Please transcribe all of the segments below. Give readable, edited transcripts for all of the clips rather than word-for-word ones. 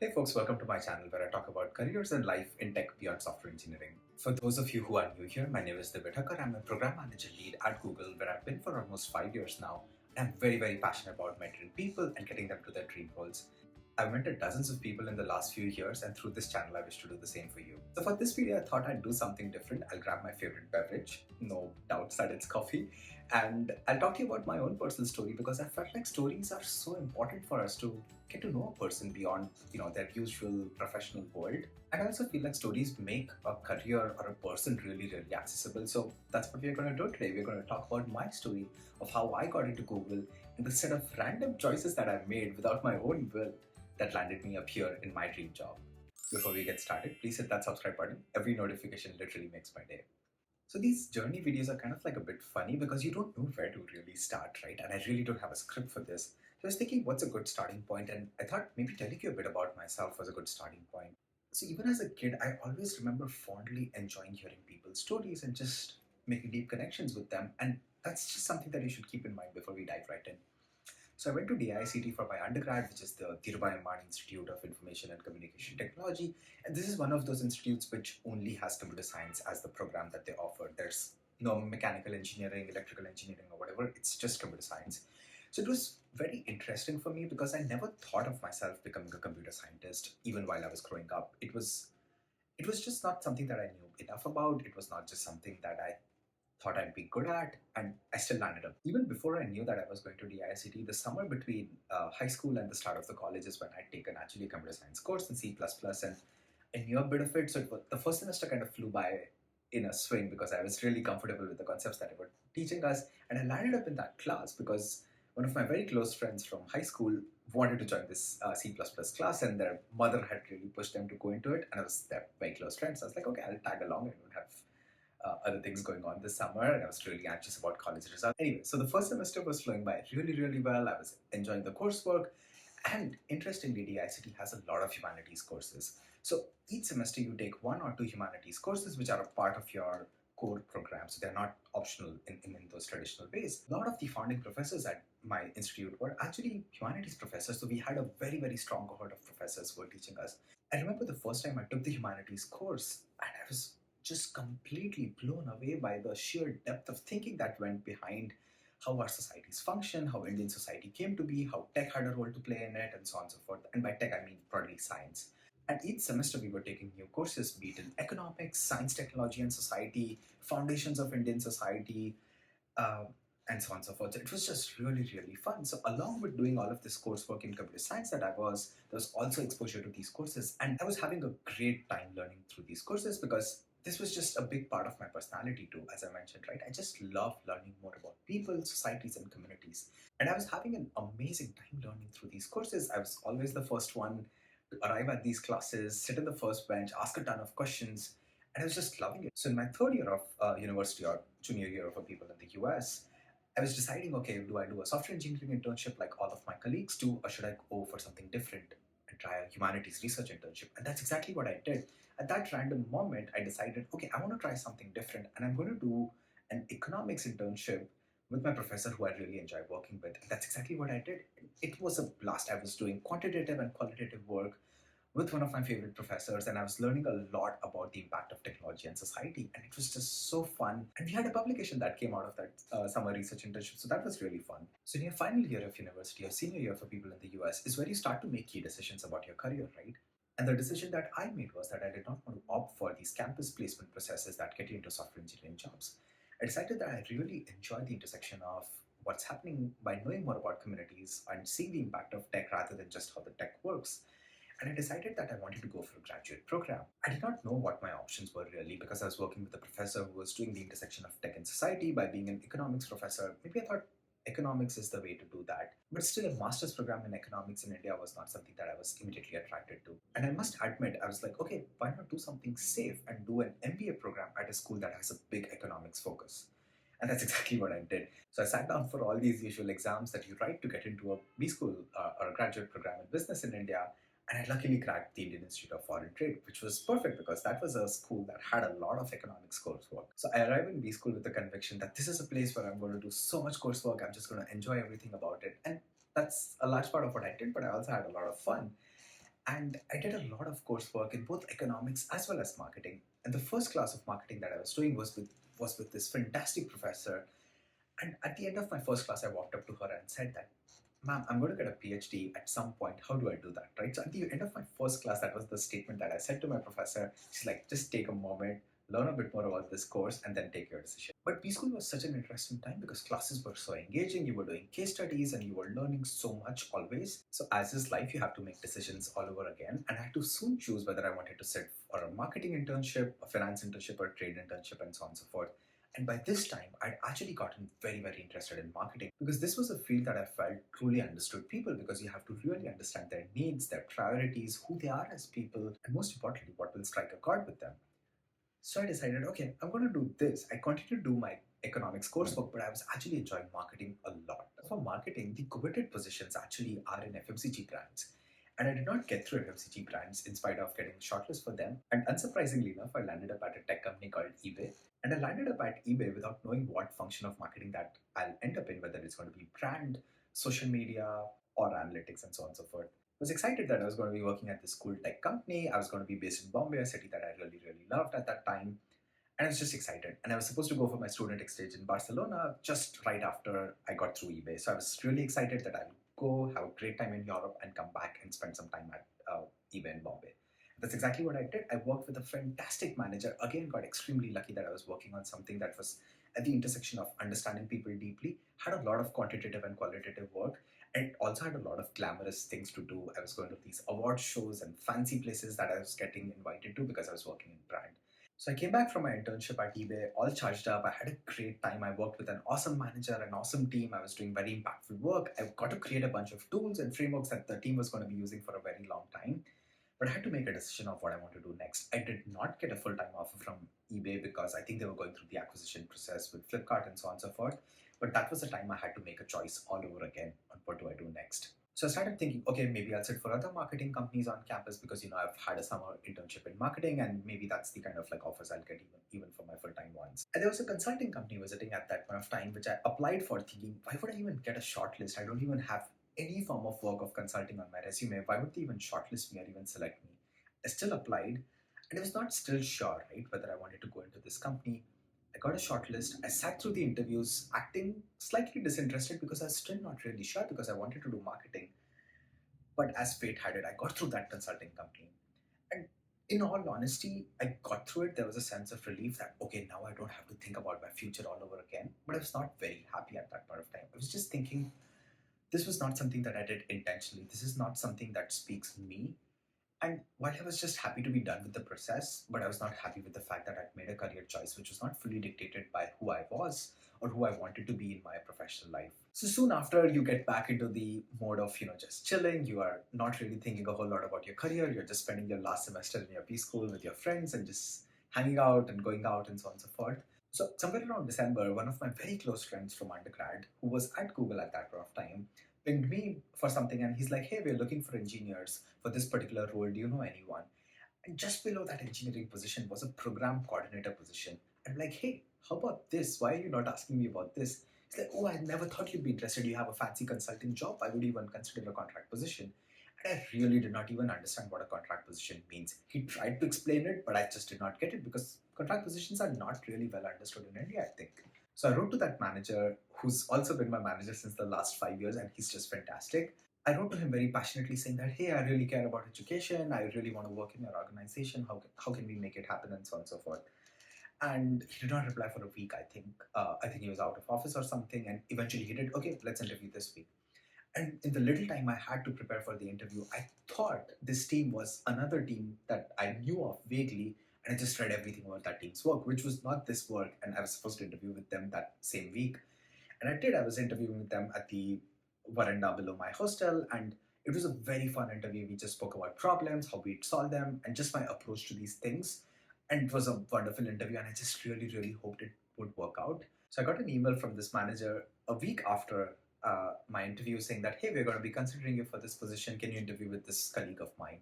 Hey folks, welcome to my channel where I talk about careers and life in tech beyond software engineering. For those of you who are new here, my name is Divithakar. I'm a program manager lead at Google where I've been for almost 5 years now. I'm very passionate about mentoring people and getting them to their dream roles. I've mentored dozens of people in the last few years, and through this channel I wish to do the same for you. So for this video I thought I'd do something different. I'll grab my favorite beverage, no doubts that it's coffee, and I'll talk to you about my own personal story because I felt like stories are so important for us to get to know a person beyond their usual professional world. And I also feel like stories make a career or a person really accessible. So that's what we're going to do today. We're going to talk about my story of how I got into Google and the set of random choices that I made without my own will that landed me up here in my dream job. Before we get started, please hit that subscribe button. Every notification literally makes my day. So these journey videos are kind of like a bit funny because you don't know where to really start, right? And I really don't have a script for this. So I was thinking, what's a good starting point? And I thought maybe telling you a bit about myself was a good starting point. So even as a kid, I always remember fondly enjoying hearing people's stories and just making deep connections with them. And that's just something that you should keep in mind before we dive right in. So I went to DICT for my undergrad, which is the Dhirubhai Ambani Institute of Information and Communication Technology. And this is one of those institutes which only has computer science as the program that they offer. There's no mechanical engineering, electrical engineering, or whatever. It's just computer science. So it was very interesting for me because I never thought of myself becoming a computer scientist, even while I was growing up. It was just not something that I knew enough about. It was not just something that I thought I'd be good at, and I still landed up. Even before I knew that I was going to DICT, the summer between high school and the start of the college is when I'd taken actually a computer science course in C++, and I knew a bit of it. So the first semester kind of flew by in a swing because I was really comfortable with the concepts that they were teaching us, and I landed up in that class because one of my very close friends from high school wanted to join this C++ class, and their mother had really pushed them to go into it, and I was their very close friend. So I was like, okay, I'll tag along. I don't have other things going on this summer, and I was really anxious about college results. Anyway, so the first semester was flowing by really well. I was enjoying the coursework, and interestingly, DICT has a lot of humanities courses. So each semester you take one or two humanities courses, which are a part of your core program. So they're not optional in those traditional ways. A lot of the founding professors at my institute were actually humanities professors. So we had a very strong cohort of professors who were teaching us. I remember the first time I took the humanities course, and I was just completely blown away by the sheer depth of thinking that went behind how our societies function, how Indian society came to be, how tech had a role to play in it, and so on and so forth. And by tech, I mean broadly science. And each semester, we were taking new courses, be it in economics, science, technology, and society, foundations of Indian society, uh, and so on and so forth. So it was just really fun. So along with doing all of this coursework in computer science there was also exposure to these courses, and I was having a great time learning through these courses because this was just a big part of my personality too, as I mentioned, right? I just love learning more about people, societies, and communities. And I was having an amazing time learning through these courses. I was always the first one to arrive at these classes, sit in the first bench, ask a ton of questions, and I was just loving it. So in my third year of university, or junior year for people in the US, I was deciding, okay, do I do a software engineering internship like all of my colleagues do, or should I go for something different and try a humanities research internship? And that's exactly what I did. At that random moment, I decided, okay, I want to try something different, and I'm going to do an economics internship with my professor who I really enjoy working with. And that's exactly what I did. It was a blast. I was doing quantitative and qualitative work with one of my favorite professors, and I was learning a lot about the impact of technology and society, and it was just so fun. And we had a publication that came out of that summer research internship, so that was really fun. So in your final year of university or senior year for people in the US is where you start to make key decisions about your career, right? And the decision that I made was that I did not want to opt for these campus placement processes that get you into software engineering jobs. I decided that I really enjoy the intersection of what's happening by knowing more about communities and seeing the impact of tech rather than just how the tech works. And I decided that I wanted to go for a graduate program. I did not know what my options were really because I was working with a professor who was doing the intersection of tech and society by being an economics professor. Maybe I thought economics is the way to do that. But still, a master's program in economics in India was not something that I was immediately attracted to. And I must admit, I was like, okay, why not do something safe and do an MBA program at a school that has a big economics focus? And that's exactly what I did. So I sat down for all these usual exams that you write to get into a B school or a graduate program in business in India. And I luckily cracked the Indian Institute of Foreign Trade, which was perfect because that was a school that had a lot of economics coursework. So I arrived in B school with the conviction that this is a place where I'm going to do so much coursework, I'm just going to enjoy everything about it. And that's a large part of what I did, but I also had a lot of fun. And I did a lot of coursework in both economics as well as marketing. And the first class of marketing that I was doing was with this fantastic professor. And at the end of my first class, I walked up to her and said that, ma'am, I'm going to get a PhD at some point. How do I do that? Right. So at the end of my first class, that was the statement that I said to my professor. She's like, just take a moment, learn a bit more about this course, and then take your decision. But B school was such an interesting time because classes were so engaging. You were doing case studies and you were learning so much always. So as is life, you have to make decisions all over again. And I had to soon choose whether I wanted to sit for a marketing internship, a finance internship, or a trade internship, and so on and so forth. And by this time, I'd actually gotten very, very interested in marketing because this was a field that I felt truly understood people, because you have to really understand their needs, their priorities, who they are as people, and most importantly, what will strike a chord with them. So I decided, okay, I'm going to do this. I continued to do my economics coursework, but I was actually enjoying marketing a lot. For marketing, the coveted positions actually are in FMCG brands. And I did not get through FMCG brands in spite of getting shortlisted for them. And unsurprisingly enough, I landed up at a tech company called eBay. And I landed up at eBay without knowing what function of marketing that I'll end up in, whether it's going to be brand, social media, or analytics, and so on and so forth. I was excited that I was going to be working at this cool tech company. I was going to be based in Bombay, a city that I really, really loved at that time. And I was just excited. And I was supposed to go for my student exchange in Barcelona just right after I got through eBay. So I was really excited that I'll go have a great time in Europe and come back and spend some time at eBay in Bombay. That's exactly what I did. I worked with a fantastic manager. Again, got extremely lucky that I was working on something that was at the intersection of understanding people deeply, had a lot of quantitative and qualitative work, and also had a lot of glamorous things to do. I was going to these award shows and fancy places that I was getting invited to because I was working in brand. So I came back from my internship at eBay, all charged up. I had a great time. I worked with an awesome manager, an awesome team. I was doing very impactful work. I got to create a bunch of tools and frameworks that the team was going to be using for a very long time. But I had to make a decision of what I want to do next. I did not get a full-time offer from eBay because I think they were going through the acquisition process with Flipkart and so on and so forth. But that was the time I had to make a choice all over again on what do I do next. So I started thinking, okay, maybe I'll sit for other marketing companies on campus because I've had a summer internship in marketing, and maybe that's the kind of like offers I'll get even for my full-time ones. And there was a consulting company visiting at that point of time, which I applied for, thinking, why would I even get a shortlist? I don't even have any form of work of consulting on my resume. Why would they even shortlist me or even select me? I still applied, and I was not still sure, right, whether I wanted to go into this company. I got a shortlist. I sat through the interviews, acting slightly disinterested because I was still not really sure because I wanted to do marketing. But as fate had it, I got through that consulting company. And in all honesty, I got through it. There was a sense of relief that, okay, now I don't have to think about my future all over again. But I was not very happy at that point of time. I was just thinking, this was not something that I did intentionally. This is not something that speaks me. And while I was just happy to be done with the process, but I was not happy with the fact that I'd made a career choice which was not fully dictated by who I was or who I wanted to be in my professional life. So soon after, you get back into the mode of, just chilling. You are not really thinking a whole lot about your career. You're just spending your last semester in your B school with your friends and just hanging out and going out and so on and so forth. So somewhere around December, one of my very close friends from undergrad, who was at Google at that point of time, pinged me for something, and he's like, hey, we're looking for engineers for this particular role. Do you know anyone? And just below that engineering position was a program coordinator position. I'm like, hey, how about this? Why are you not asking me about this? He's like, oh, I never thought you'd be interested. You have a fancy consulting job. I would even consider a contract position. And I really did not even understand what a contract position means. He tried to explain it, but I just did not get it because contract positions are not really well understood in India, I think. So I wrote to that manager, who's also been my manager since the last 5 years, and he's just fantastic. I wrote to him very passionately saying that, hey, I really care about education. I really want to work in your organization. How can we make it happen, and so on and so forth. And he did not reply for a week, I think. I think he was out of office or something. And eventually he did, okay, let's interview this week. And in the little time I had to prepare for the interview, I thought this team was another team that I knew of vaguely. And I just read everything about that team's work, which was not this work. And I was supposed to interview with them that same week. And I did. I was interviewing with them at the veranda below my hostel. And it was a very fun interview. We just spoke about problems, how we'd solve them, and just my approach to these things. And it was a wonderful interview. And I just really, really hoped it would work out. So I got an email from this manager a week after my interview saying that, hey, we're going to be considering you for this position. Can you interview with this colleague of mine?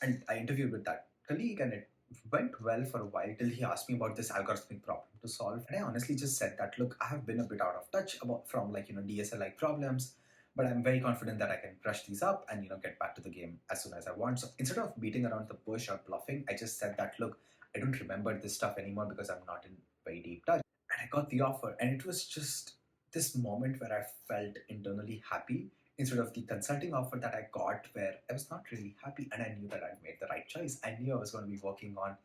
And I interviewed with that colleague, and it went well for a while till he asked me about this algorithmic problem to solve. And I honestly just said that, look, I have been a bit out of touch from DSL-like problems, But I'm very confident that I can brush these up and get back to the game as soon as I want. So instead of beating around the bush or bluffing, I just said that look, I don't remember this stuff anymore because I'm not in very deep touch. And I got the offer, and it was just this moment where I felt internally happy instead of the consulting offer that I got where I was not really happy, and I knew that I'd made the right choice. I knew I was going to be working on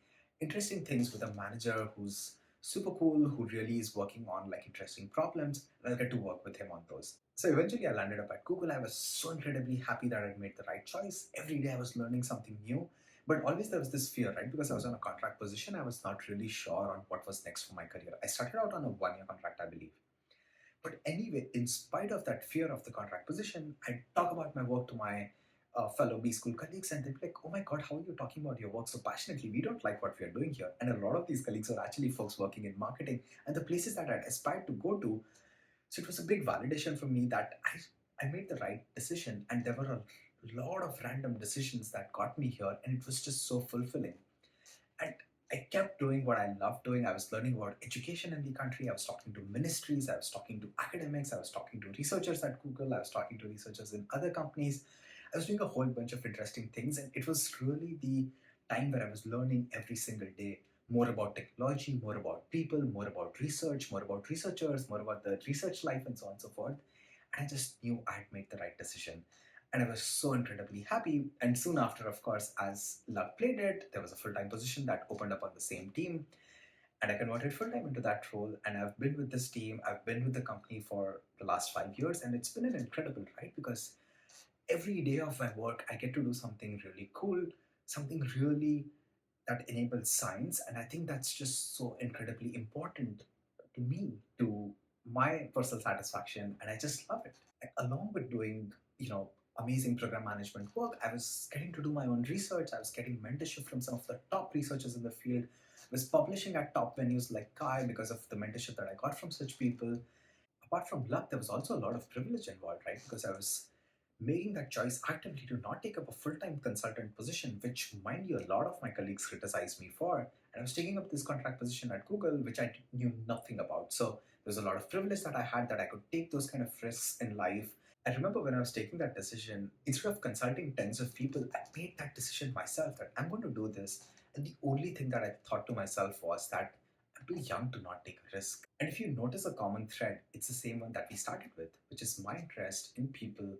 interesting things with a manager who's super cool, who really is working on like interesting problems, and I'll get to work with him on those. So eventually I landed up at Google. I was so incredibly happy that I'd made the right choice. Every day I was learning something new. But always there was this fear, right? Because I was on a contract position, I was not really sure on what was next for my career. I started out on a 1 year contract, I believe. But anyway, in spite of that fear of the contract position, I talk about my work to my fellow B school colleagues, and they're like, "Oh my God, how are you talking about your work so passionately? We don't like what we are doing here." And a lot of these colleagues are actually folks working in marketing and the places that I'd aspired to go to. So it was a big validation for me that I made the right decision, and there were a lot of random decisions that got me here, and it was just so fulfilling. And I kept doing what I loved doing. I was learning about education in the country. I was talking to ministries. I was talking to academics. I was talking to researchers at Google. I was talking to researchers in other companies. I was doing a whole bunch of interesting things. And it was really the time where I was learning every single day more about technology, more about people, more about research, more about researchers, more about the research life, and so on and so forth. And I just knew I'd made the right decision. And I was so incredibly happy. And soon after, of course, as luck played it, there was a full time position that opened up on the same team. And I converted full time into that role. And I've been with this team, I've been with the company for the last 5 years. And it's been an incredible ride because every day of my work, I get to do something really cool, something really that enables science. And I think that's just so incredibly important to me, to my personal satisfaction. And I just love it. Along with doing, amazing program management work, I was getting to do my own research. I was getting mentorship from some of the top researchers in the field. I was publishing at top venues like Kai because of the mentorship that I got from such people. Apart from luck, there was also a lot of privilege involved, right? Because I was making that choice actively to not take up a full-time consultant position, which, mind you, a lot of my colleagues criticized me for. And I was taking up this contract position at Google, which I knew nothing about. So there's a lot of privilege that I had, that I could take those kind of risks in life. I remember when I was taking that decision, instead of consulting tens of people, I made that decision myself that I'm going to do this. And the only thing that I thought to myself was that I'm too young to not take a risk. And if you notice a common thread, it's the same one that we started with, which is my interest in people,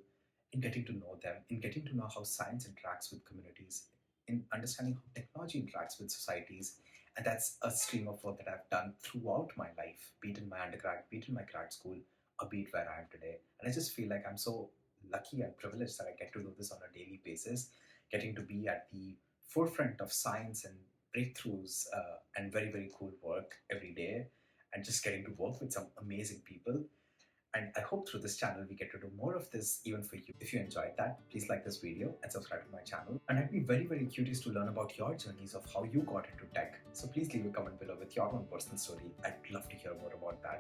in getting to know them, in getting to know how science interacts with communities, in understanding how technology interacts with societies. And that's a stream of work that I've done throughout my life, be it in my undergrad, be it in my grad school, or be it where I am today. And I just feel like I'm so lucky and privileged that I get to do this on a daily basis, getting to be at the forefront of science and breakthroughs and very, very cool work every day, and just getting to work with some amazing people. And I hope through this channel we get to do more of this even for you. If you enjoyed that, please like this video and subscribe to my channel. And I'd be very, very curious to learn about your journeys of how you got into tech. So please leave a comment below with your own personal story. I'd love to hear more about that.